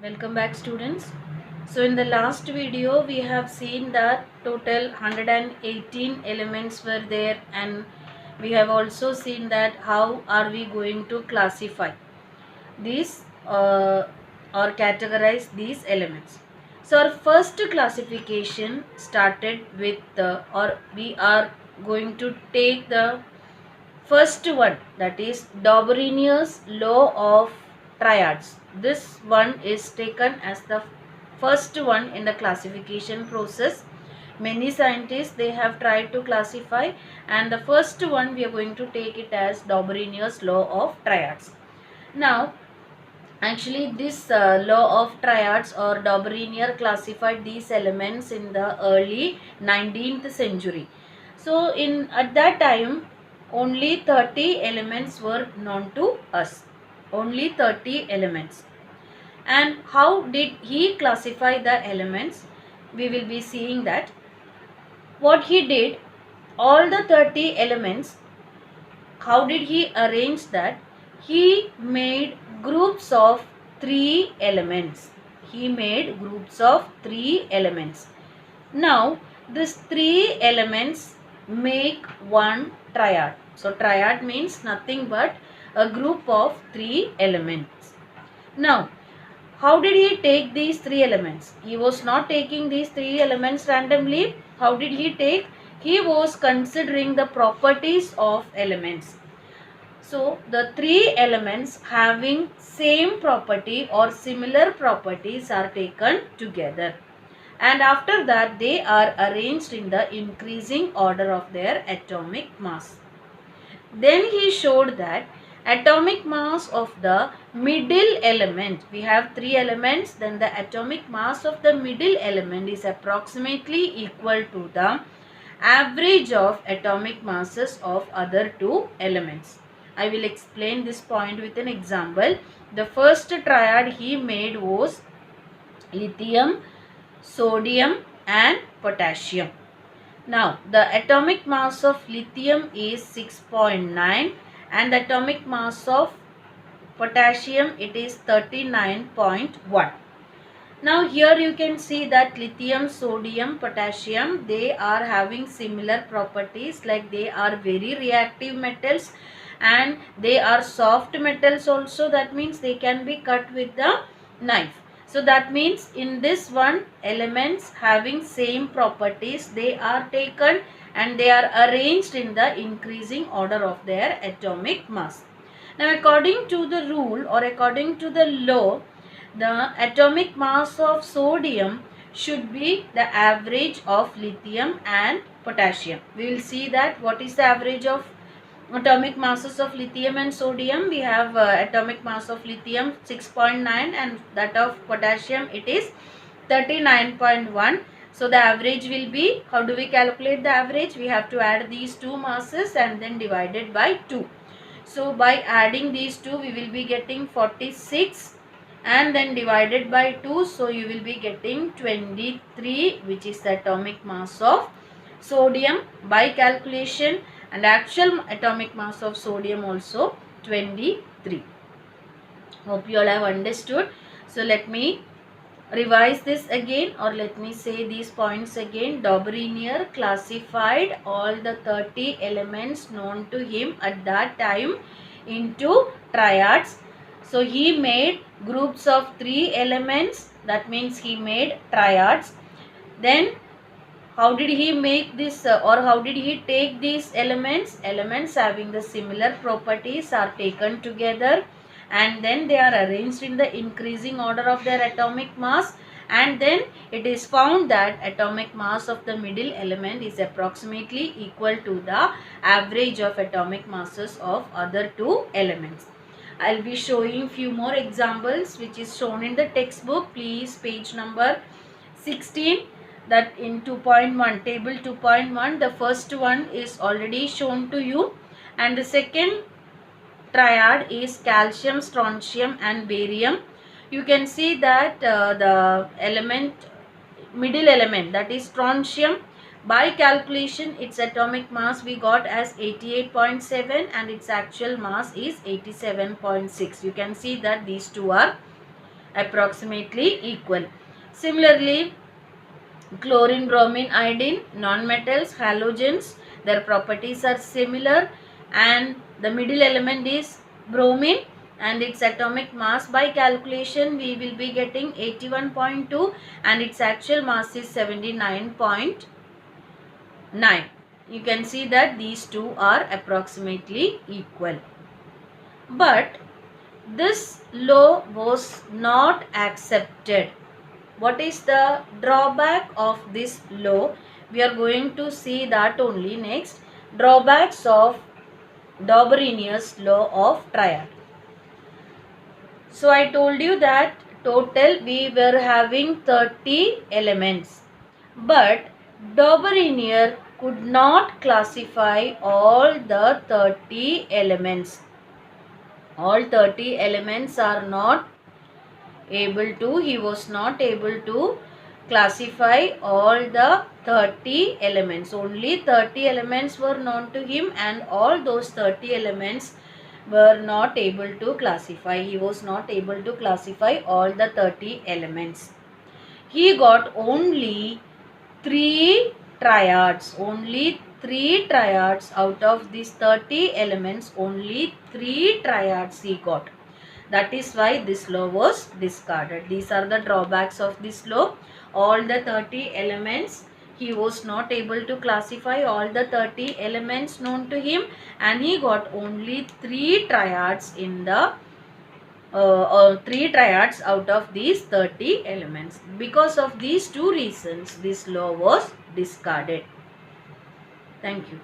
Welcome back, students. So in the last video we have seen that total 118 elements were there, and we have also seen that how are we going to classify these or categorize these elements. So our first classification started with or we are going to take the first one, that is Dobrinius law of triads. This one is taken as the first one in the classification process. Many scientists, they have tried to classify, and the first one we are going to take it as Dobrinius law of triads. Now actually this law of triads or Dobrinier classified these elements in the early 19th century. So in at that time only 30 elements were known to us. Only 30 elements. And how did he classify the elements? We will be seeing that. What he did, all the 30 elements, how did he arrange that? He made groups of 3 elements. He made groups of 3 elements. Now, these 3 elements make one triad. So, triad means nothing but a group of 3 elements. Now, how did he take these 3 elements? He was not taking these 3 elements randomly. How did he take? He was considering the properties of elements. So, the 3 elements having same property or similar properties are taken together, and after that they are arranged in the increasing order of their atomic mass. Then he showed that atomic mass of the middle element, we have 3 elements, then the atomic mass of the middle element is approximately equal to the average of atomic masses of other 2 elements. I will explain this point with an example. The first triad he made was lithium, sodium and potassium. Now, the atomic mass of lithium is 6.9 and the atomic mass of potassium it is 39.1. Now, here you can see that lithium, sodium, potassium, they are having similar properties, like they are very reactive metals and they are soft metals also. That means they can be cut with the knife. So that means in this one, elements having same properties, they are taken and they are arranged in the increasing order of their atomic mass. Now, according to the rule or according to the law, the atomic mass of sodium should be the average of lithium and potassium. We will see that what is the average of atomic masses of lithium and sodium. We have atomic mass of lithium 6.9 and that of potassium it is 39.1. So the average will be, how do we calculate the average? We have to add these two masses and then divided by 2. So by adding these two we will be getting 46 and then divided by 2, so you will be getting 23, which is the atomic mass of sodium by calculation, and actual atomic mass of sodium also 23. Hope you all have understood. So let me revise this again, or let me say these points again. Dobrinier classified all the 30 elements known to him at that time into triads. So he made groups of 3 elements, that means he made triads. Then how did he make this or how did he take these elements? Elements having the similar properties are taken together and then they are arranged in the increasing order of their atomic mass, and then it is found that atomic mass of the middle element is approximately equal to the average of atomic masses of other 2 elements. I will be showing few more examples which is shown in the textbook. Please page number 16, that in 2.1, table 2.1, the first one is already shown to you, and the second triad is calcium, strontium and barium. You can see that the element, middle element, that is strontium, by calculation its atomic mass we got as 88.7 and its actual mass is 87.6. You can see that these two are approximately equal. Similarly, chlorine, bromine, iodine, non-metals, halogens, their properties are similar, and the middle element is bromine, and its atomic mass by calculation we will be getting 81.2 and its actual mass is 79.9. You can see that these two are approximately equal. But this law was not accepted. What is the drawback of this law? We are going to see that only next. Drawbacks of Doberanier's law of triad. So I told you that total we were having 30 elements, but Doberannier could not classify all the 30 elements. All 30 elements are not able to, he was not able to classify all the 30 elements. Only 30 elements were known to him, and all those 30 elements were not able to classify. He was not able to classify all the 30 elements. He got only 3 triads. Only 3 triads out of these 30 elements. Only 3 triads he got. That is why this law was discarded. These are the drawbacks of this law. All the 30 elements, he was not able to classify all the 30 elements known to him, and he got only 3 triads in the 3 triads out of these 30 elements. Because of these two reasons, this law was discarded. Thank you.